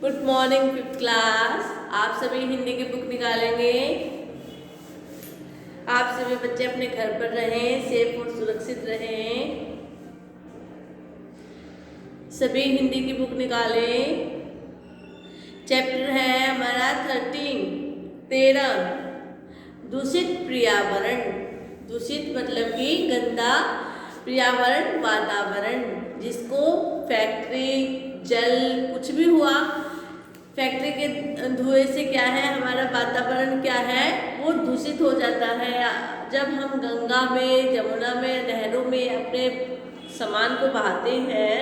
Good morning fifth class. आप सभी हिंदी की बुक निकालेंगे। आप सभी बच्चे अपने घर पर रहें, सेफ और सुरक्षित रहें। सभी हिंदी की बुक निकालें। चैप्टर है हमारा 13 दूषित पर्यावरण। दूषित मतलब कि गंदा पर्यावरण, वातावरण, जिसको फैक्ट्री, जल, कुछ भी हुआ, फैक्ट्री के धुएं से क्या है, हमारा वातावरण क्या है, वो दूषित हो जाता है। जब हम गंगा में, जमुना में, नहरों में अपने सामान को बहाते हैं,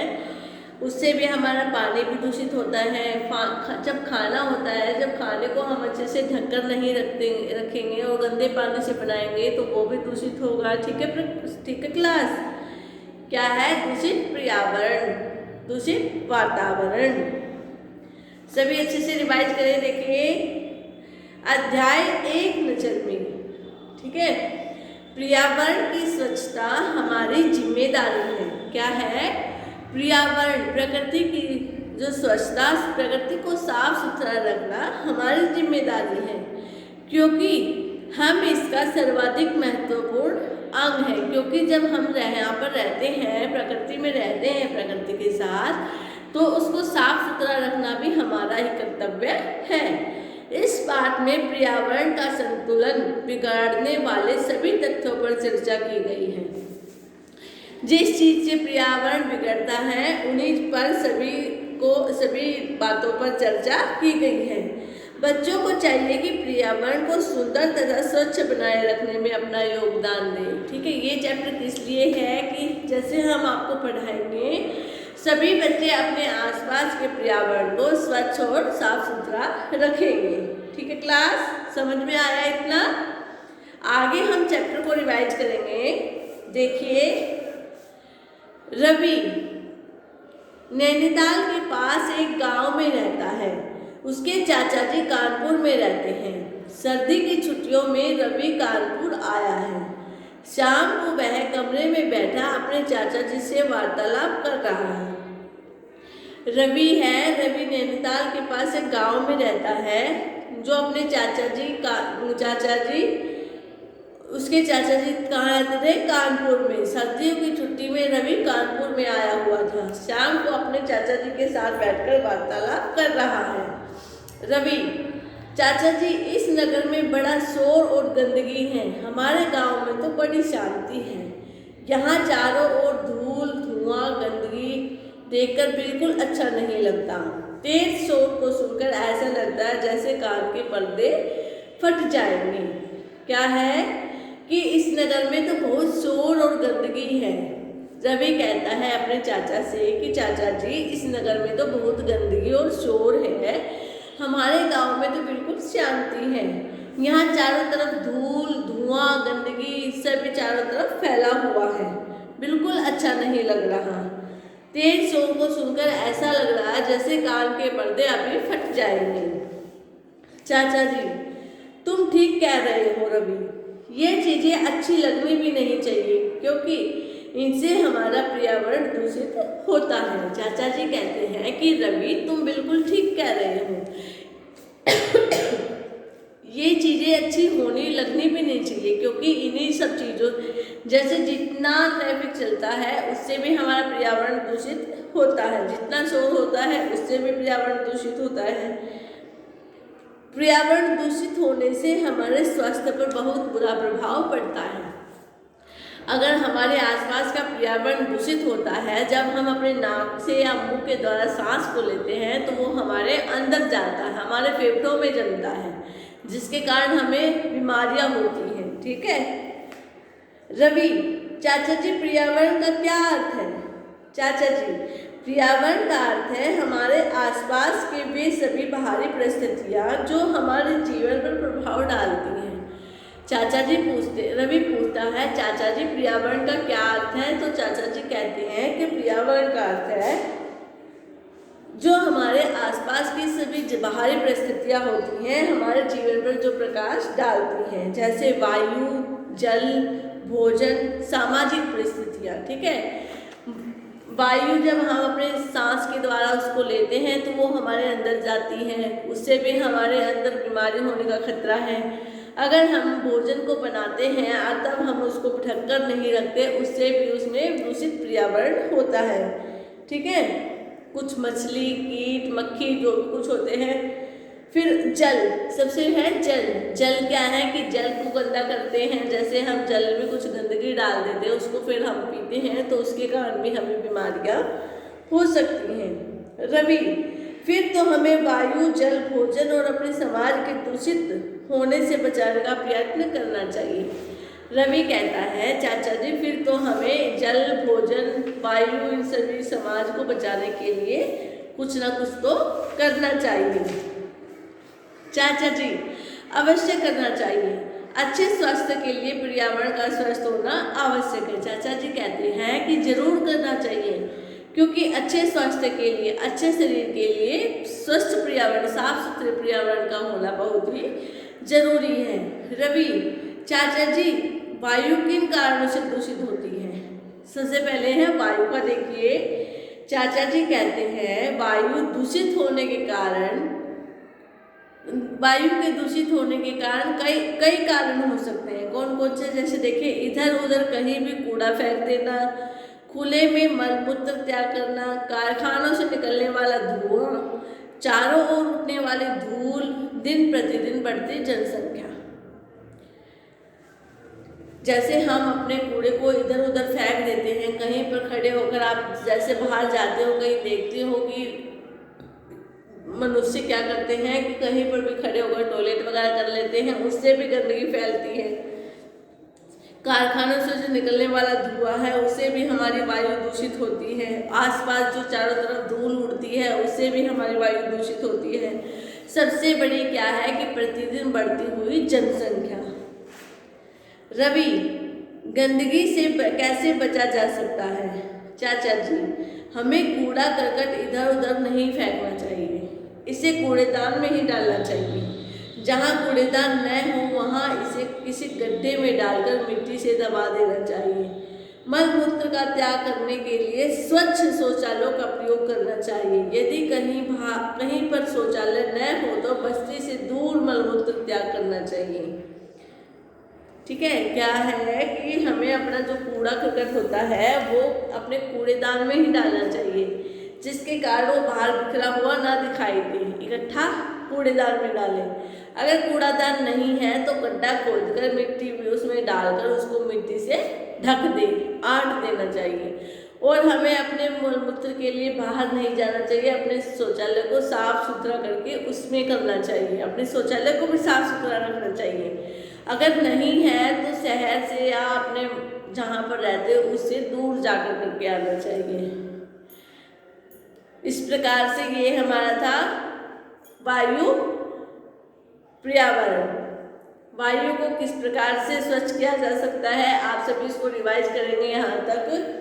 उससे भी हमारा पानी भी दूषित होता है। जब खाना होता है, जब खाने को हम अच्छे से ढककर नहीं रखेंगे और गंदे पानी से बनाएंगे तो वो भी दूषित होगा। ठीक है क्लास। क्या है? दूषित पर्यावरण, दूषित वातावरण। सभी अच्छे से रिवाइज करें। देखिए अध्याय 1 नजर में। ठीक है, पर्यावरण की स्वच्छता हमारी जिम्मेदारी है। क्या है? पर्यावरण, प्रकृति की जो स्वच्छता, प्रकृति को साफ सुथरा रखना हमारी जिम्मेदारी है, क्योंकि हम इसका सर्वाधिक महत्वपूर्ण अंग है। क्योंकि जब हम यहाँ पर रहते हैं, प्रकृति में रहते हैं, प्रकृति के साथ, तो उसको साफ सुथरा रखना भी हमारा ही कर्तव्य है। इस पाठ में पर्यावरण का संतुलन बिगाड़ने वाले सभी तथ्यों पर चर्चा की गई है। जिस चीज से पर्यावरण बिगड़ता है उन्हीं पर सभी बातों पर चर्चा की गई है। बच्चों को चाहिए कि पर्यावरण को सुंदर तथा स्वच्छ बनाए रखने में अपना योगदान दें। ठीक है, ये चैप्टर इसलिए है कि जैसे हम आपको पढ़ाएंगे, सभी बच्चे अपने आसपास के पर्यावरण को स्वच्छ और साफ सुथरा रखेंगे। ठीक है क्लास, समझ में आया इतना? आगे हम चैप्टर को रिवाइज करेंगे। देखिए, रवि नैनीताल के पास एक गांव में रहता है। उसके चाचा जी कानपुर में रहते हैं। सर्दी की छुट्टियों में रवि कानपुर आया है। शाम को वह कमरे में बैठा अपने चाचा जी से वार्तालाप कर रहा है। रवि नैनीताल के पास एक गांव में रहता है, जो अपने उसके चाचा जी कहाँ रहते थे? कानपुर में। सर्दियों की छुट्टी में रवि कानपुर में आया हुआ था। शाम को अपने चाचा जी के साथ बैठकर वार्तालाप कर रहा है। रवि: चाचा जी, इस नगर में बड़ा शोर और गंदगी है। हमारे गांव में तो बड़ी शांति है। यहाँ चारों ओर धूल, धुआं, गंदगी देखकर बिल्कुल अच्छा नहीं लगता। तेज शोर को सुनकर ऐसा लगता है जैसे कान के पर्दे फट जाएंगे। क्या है कि इस नगर में तो बहुत शोर और गंदगी है। रवि कहता है अपने चाचा से कि चाचा जी, इस नगर में तो बहुत गंदगी और शोर है। हमारे गांव में तो बिल्कुल शांति है। यहाँ चारों तरफ धूल, धुआं, गंदगी सभी चारों तरफ फैला हुआ है। बिल्कुल अच्छा नहीं लग रहा। तेज शोर को सुनकर ऐसा लग रहा है जैसे कान के पर्दे अभी फट जाएंगे। चाचा जी, तुम ठीक कह रहे हो रवि। ये चीजें अच्छी लगनी भी नहीं चाहिए, क्योंकि इनसे हमारा पर्यावरण दूषित होता है। चाचा जी कहते हैं कि रवि, तुम बिल्कुल ठीक कह रहे हो। ये चीजें अच्छी होनी लगनी भी नहीं चाहिए, क्योंकि इन्हीं सब चीजों, जैसे जितना ट्रैफिक चलता है उससे भी हमारा पर्यावरण दूषित होता है। जितना शोर होता है उससे भी पर्यावरण दूषित होता है। पर्यावरण दूषित होने से हमारे स्वास्थ्य पर बहुत बुरा प्रभाव पड़ता है। अगर हमारे आसपास का पर्यावरण दूषित होता है, जब हम अपने नाक से या मुंह के द्वारा सांस को लेते हैं, तो वो हमारे अंदर जाता है, हमारे फेफड़ों में जमता है, जिसके कारण हमें बीमारियां होती हैं। ठीक है रवि: चाचा जी, पर्यावरण का क्या अर्थ है? चाचा जी, पर्यावरण का अर्थ है हमारे आसपास के वे सभी बाहरी परिस्थितियाँ जो हमारे जीवन पर प्रभाव डालती हैं। रवि पूछता है, चाचा जी, पर्यावरण का क्या अर्थ है? तो चाचा जी कहते हैं कि पर्यावरण का अर्थ है जो हमारे आसपास की सभी बाहरी परिस्थितियाँ होती हैं, हमारे जीवन पर जो प्रकाश डालती हैं, जैसे वायु, जल, भोजन, सामाजिक परिस्थितियाँ। ठीक है, वायु जब हम अपने सांस के द्वारा उसको लेते हैं तो वो हमारे अंदर जाती है, उससे भी हमारे अंदर बीमारी होने का खतरा है। अगर हम भोजन को बनाते हैं और तब हम उसको ढककर नहीं रखते, उससे भी उसमें दूषित पर्यावरण होता है। ठीक है, कुछ मछली, कीट, मक्खी जो भी कुछ होते हैं। फिर जल, सबसे है जल। जल क्या है कि जल को गंदा करते हैं, जैसे हम जल में कुछ गंदगी डाल देते हैं, उसको फिर हम पीते हैं तो उसके कारण भी हमें बीमारियां हो सकती हैं। रवि, फिर तो हमें वायु, जल, भोजन और अपने समाज के दूषित होने से बचाने का प्रयत्न करना चाहिए। रवि कहता है चाचा जी फिर तो हमें जल, भोजन, वायु, इन सभी समाज को बचाने के लिए कुछ ना कुछ तो करना चाहिए। चाचा जी अवश्य करना चाहिए। अच्छे स्वास्थ्य के लिए पर्यावरण का स्वस्थ होना आवश्यक है। चाचा जी कहते हैं कि जरूर करना चाहिए, क्योंकि अच्छे स्वास्थ्य के लिए, अच्छे शरीर के लिए स्वस्थ पर्यावरण, साफ सुथरे पर्यावरण का होना बहुत ही जरूरी है। रवि, चाचा जी वायु किन कारणों से दूषित होती है? सबसे पहले है वायु का। देखिए चाचा जी कहते हैं वायु दूषित होने के कारण, वायु के दूषित होने के कारण कई कारण हो सकते हैं। कौन कौन से? जैसे देखिए, इधर उधर कहीं भी कूड़ा फेंक देना, खुले में मलमूत्र त्याग करना, कारखानों से निकलने वाला धुआं, चारों ओर उठने वाली धूल, दिन प्रतिदिन बढ़ती जनसंख्या। जैसे हम अपने कूड़े को इधर उधर फेंक देते हैं, कहीं पर खड़े होकर, आप जैसे बाहर जाते हो कहीं देखते हो कि मनुष्य क्या करते हैं कि कहीं पर भी खड़े होकर टॉयलेट वगैरह कर लेते हैं, उससे भी गंदगी फैलती है। कारखानों से जो निकलने वाला धुआं है उससे भी हमारी वायु दूषित होती है। आसपास जो चारों तरफ धूल उड़ती है उससे भी हमारी वायु दूषित होती है। सबसे बड़ी क्या है कि प्रतिदिन बढ़ती हुई जनसंख्या। रवि, गंदगी से कैसे बचा जा सकता है? चाचा जी हमें कूड़ा करकट इधर उधर नहीं फेंकना चाहिए, इसे कूड़ेदान में ही डालना चाहिए। जहाँ कूड़ेदान न हो वहाँ इसे किसी गड्ढे में डालकर मिट्टी से दबा देना चाहिए। मल मूत्र का त्याग करने के लिए स्वच्छ शौचालयों का प्रयोग करना चाहिए। यदि कहीं पर शौचालय न हो तो बस्ती से दूर मल मूत्र त्याग करना चाहिए। ठीक है, क्या है कि हमें अपना जो कूड़ा करकट होता है वो अपने कूड़ेदान में ही डालना चाहिए, जिसके कारण वो बाहर बिखरा हुआ ना दिखाई दे, इकट्ठा कूड़ेदान में डालें। अगर कूड़ादान नहीं है तो गड्ढा खोदकर मिट्टी भी उसमें डालकर उसको मिट्टी से ढक दे, आट देना चाहिए। और हमें अपने मूत्र के लिए बाहर नहीं जाना चाहिए, अपने शौचालय को साफ सुथरा करके उसमें करना चाहिए, अपने शौचालय को भी साफ सुथरा रखना चाहिए। अगर नहीं है तो शहर से या अपने जहाँ पर रहते हो उससे दूर जाकर करके आना चाहिए। इस प्रकार से ये हमारा था वायु पर्यावरण। वायु को किस प्रकार से स्वच्छ किया जा सकता है, आप सभी इसको रिवाइज करेंगे यहाँ तक।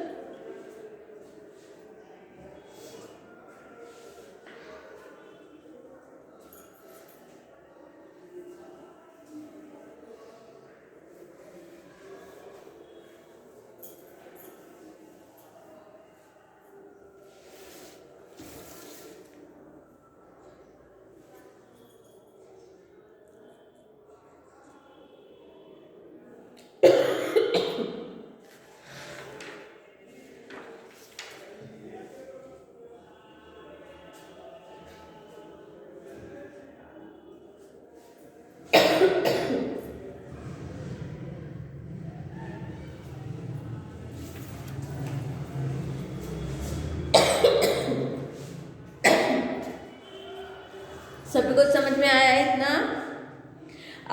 सभी को समझ में आया है इतना?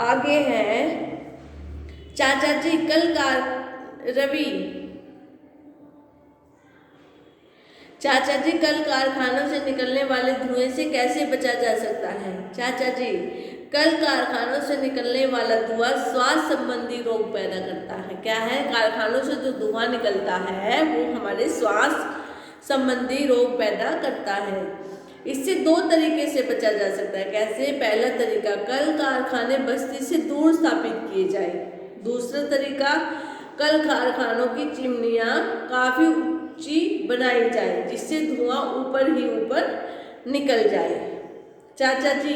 आगे है चाचा जी रवि, चाचा जी कल कारखानों से निकलने वाले धुएं से कैसे बचा जा सकता है? चाचा जी कल कारखानों से निकलने वाला धुआं श्वास संबंधी रोग पैदा करता है। क्या है? कारखानों से जो धुआं निकलता है वो हमारे श्वास संबंधी रोग पैदा करता है। इससे दो तरीके से बचा जा सकता है। कैसे? पहला तरीका, कल कारखाने बस्ती से दूर स्थापित किए जाए। दूसरा तरीका, कल कारखानों की चिमनियाँ काफ़ी ऊंची बनाई जाए जिससे धुआं ऊपर ही ऊपर निकल जाए। चाचा जी,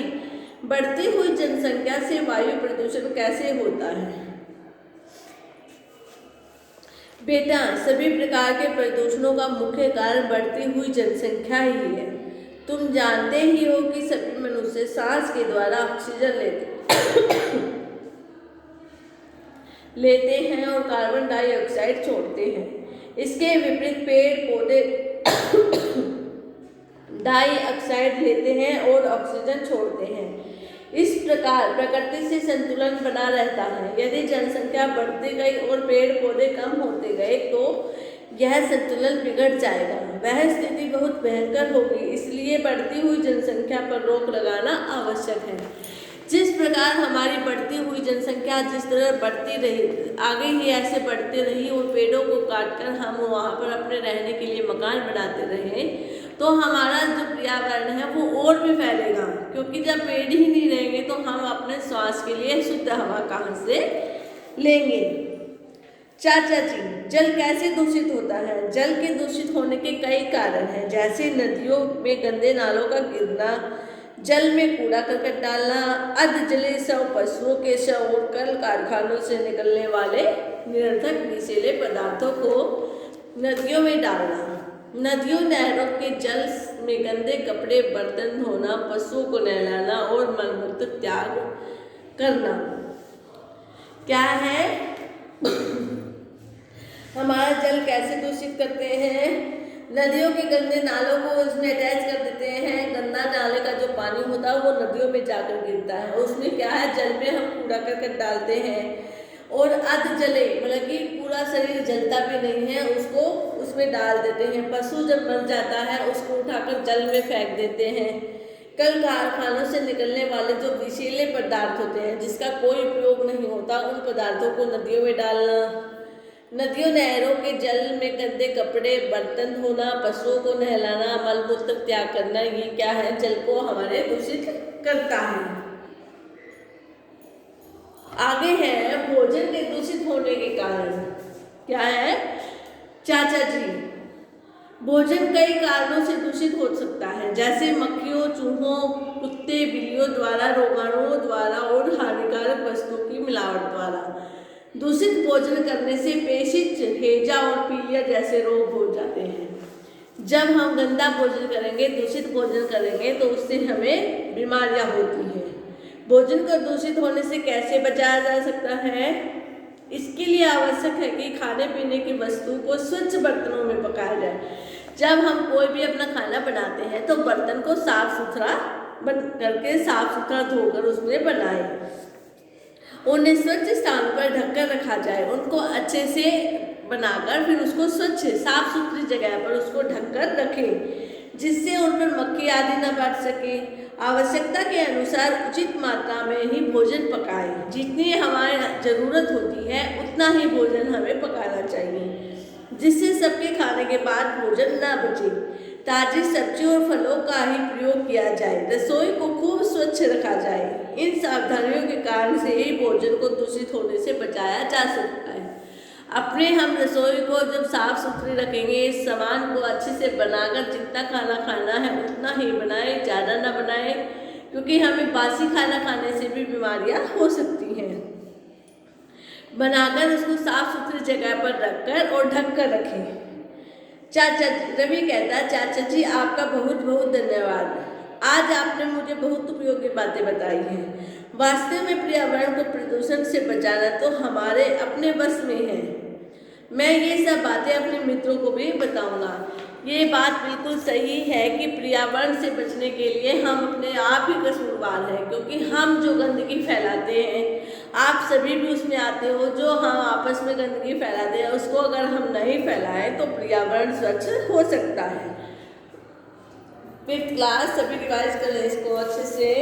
बढ़ती हुई जनसंख्या से वायु प्रदूषण कैसे होता है? बेटा, सभी प्रकार के प्रदूषणों का मुख्य कारण बढ़ती हुई जनसंख्या ही है। तुम जानते ही हो कि सभी मनुष्य सांस के द्वारा ऑक्सीजन लेते हैं और कार्बन डाइऑक्साइड छोड़ते हैं। इसके विपरीत पेड़ पौधे डाइऑक्साइड लेते हैं और ऑक्सीजन छोड़ते हैं। इस प्रकार प्रकृति से संतुलन बना रहता है। यदि जनसंख्या बढ़ती गई और पेड़ पौधे कम होते गए तो यह संतुलन बिगड़ जाएगा। वह स्थिति बहुत भयंकर होगी। इसलिए बढ़ती हुई जनसंख्या पर रोक लगाना आवश्यक है। जिस प्रकार हमारी बढ़ती हुई जनसंख्या जिस तरह बढ़ती रही, आगे ही ऐसे बढ़ती रही और पेड़ों को काटकर हम वहाँ पर अपने रहने के लिए मकान बनाते रहे तो हमारा जो पर्यावरण है वो और भी फैलेगा, क्योंकि जब पेड़ ही नहीं रहेंगे तो हम अपने श्वास के लिए शुद्ध हवा कहाँ से लेंगे। चाचा जी, जल कैसे दूषित होता है? जल के दूषित होने के कई कारण हैं, जैसे नदियों में गंदे नालों का गिरना, जल में कूड़ा करकट डालना, अधजले शव, पशुओं के शव और कल कारखानों से निकलने वाले निरर्थक विषैले पदार्थों को नदियों में डालना, नदियों नहरों के जल में गंदे कपड़े बर्तन धोना, पशुओं को नहलाना और मलमूत्र त्याग करना। क्या है? हमारा जल कैसे दूषित करते हैं? नदियों के गंदे नालों को उसमें अटैच कर देते हैं। गंदा नाले का जो पानी होता है वो नदियों में जाकर गिरता है। उसमें क्या है, जल में हम कूड़ा करकट डालते हैं और अध जले मतलब कि पूरा शरीर जलता भी नहीं है उसको उसमें डाल देते हैं। पशु जब मर जाता है उसको उठाकर जल में फेंक देते हैं। कल कारखानों से निकलने वाले जो विषैले पदार्थ होते हैं जिसका कोई उपयोग नहीं होता, उन पदार्थों को नदियों में डालना, नदियों नहरों के जल में गंदे कपड़े बर्तन धोना, पशुओं को नहलाना, मलमूत्र त्याग करना, ये क्या है, जल को हमारे दूषित करता है। आगे है भोजन के दूषित होने के कारण। क्या है चाचा जी? भोजन कई कारणों से दूषित हो सकता है, जैसे मक्खियों, चूहों, कुत्ते, बिल्लियों द्वारा, रोगाणुओं द्वारा और हानिकारक वस्तुओं की मिलावट द्वारा। दूषित भोजन करने से पेशिश, हैजा और पीलिया जैसे रोग हो जाते हैं। जब हम गंदा भोजन करेंगे, दूषित भोजन करेंगे तो उससे हमें बीमारियां होती हैं। भोजन को दूषित होने से कैसे बचाया जा सकता है? इसके लिए आवश्यक है कि खाने पीने की वस्तु को स्वच्छ बर्तनों में पकाया जाए। जब हम कोई भी अपना खाना बनाते हैं तो बर्तन को साफ सुथरा करके साफ सुथरा धोकर उसमें बनाएं। उन्हें स्वच्छ स्थान पर ढककर रखा जाए। उनको अच्छे से बनाकर फिर उसको स्वच्छ साफ सुथरी जगह पर उसको ढककर रखें जिससे उन पर मक्खी आदि न बैठ सके। आवश्यकता के अनुसार उचित मात्रा में ही भोजन पकाएं। जितनी हमारी ज़रूरत होती है उतना ही भोजन हमें पकाना चाहिए जिससे सबके खाने के बाद भोजन ना बचे। ताज़ी सब्जी और फलों का ही प्रयोग किया जाए। रसोई को खूब स्वच्छ रखा जाए। इन सावधानियों के कारण से ही भोजन को दूषित होने से बचाया जा सकता है। अपने हम रसोई को जब साफ सुथरी रखेंगे, इस सामान को अच्छे से बनाकर जितना खाना खाना है उतना ही बनाएं, ज़्यादा ना बनाएं, क्योंकि हमें बासी खाना खाने से भी बीमारियां हो सकती हैं। बनाकर उसको साफ सुथरी जगह पर रखकर और ढक कर रखें। चाचा रवि कहता है, चाचा जी आपका बहुत बहुत धन्यवाद। आज आपने मुझे बहुत उपयोगी बातें बताई हैं। वास्तव में पर्यावरण को प्रदूषण से बचाना तो हमारे अपने बस में है। मैं ये सब बातें अपने मित्रों को भी बताऊंगा। ये बात बिल्कुल सही है कि पर्यावरण से बचने के लिए हम अपने आप ही कसूरवार हैं, क्योंकि हम जो गंदगी फैलाते हैं, आप सभी भी उसमें आते हो, जो हम आपस में गंदगी फैलाते हैं उसको अगर हम नहीं फैलाएं तो पर्यावरण स्वच्छ हो सकता है। 5th क्लास सभी रिवाइज करें इसको अच्छे से।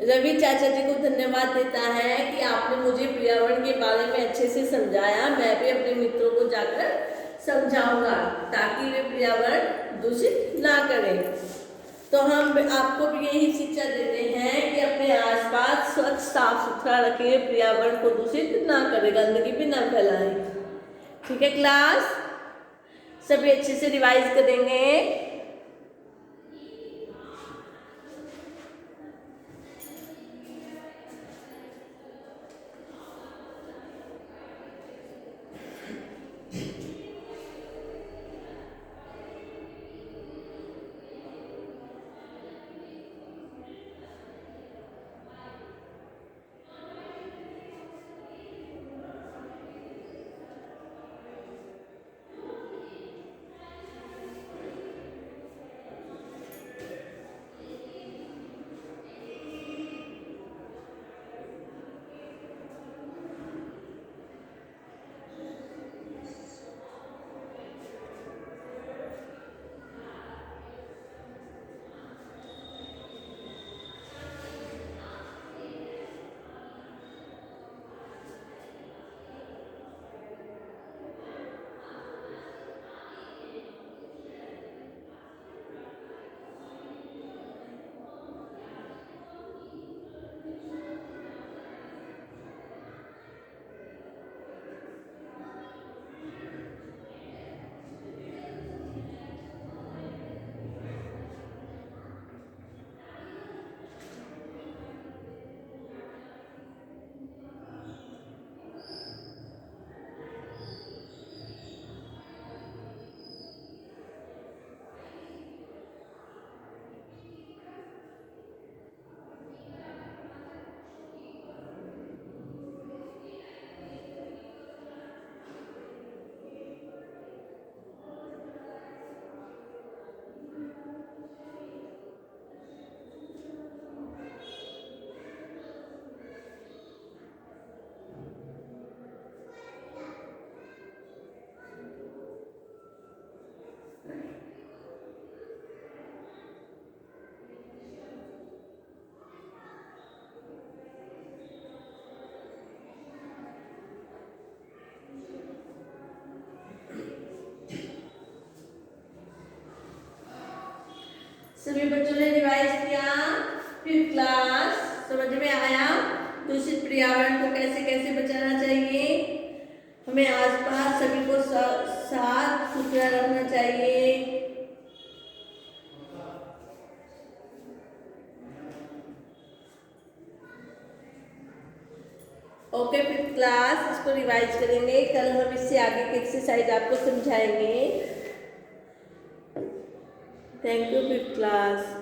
रवि चाचा जी को धन्यवाद देता है कि आपने मुझे पर्यावरण के बारे में अच्छे से समझाया। मैं भी अपने मित्रों को जाकर समझाऊंगा ताकि वे पर्यावरण दूषित ना करें। तो हम आपको भी यही शिक्षा देते हैं कि अपने आसपास स्वच्छ साफ सुथरा रखें, पर्यावरण को दूषित ना करें, गंदगी भी ना फैलाएं। ठीक है क्लास, सभी अच्छे से रिवाइज करेंगे। सभी बच्चों ने रिवाइज किया, फिर क्लास समझ में आया। दूषित पर्यावरण को कैसे कैसे बचाना चाहिए, हमें आसपास सभी को साफ सुथरा रखना चाहिए। ओके, फिर क्लास इसको रिवाइज करेंगे। कल हम इससे आगे की एक्सरसाइज आपको समझाएंगे। थैंक यू फिर क्लास।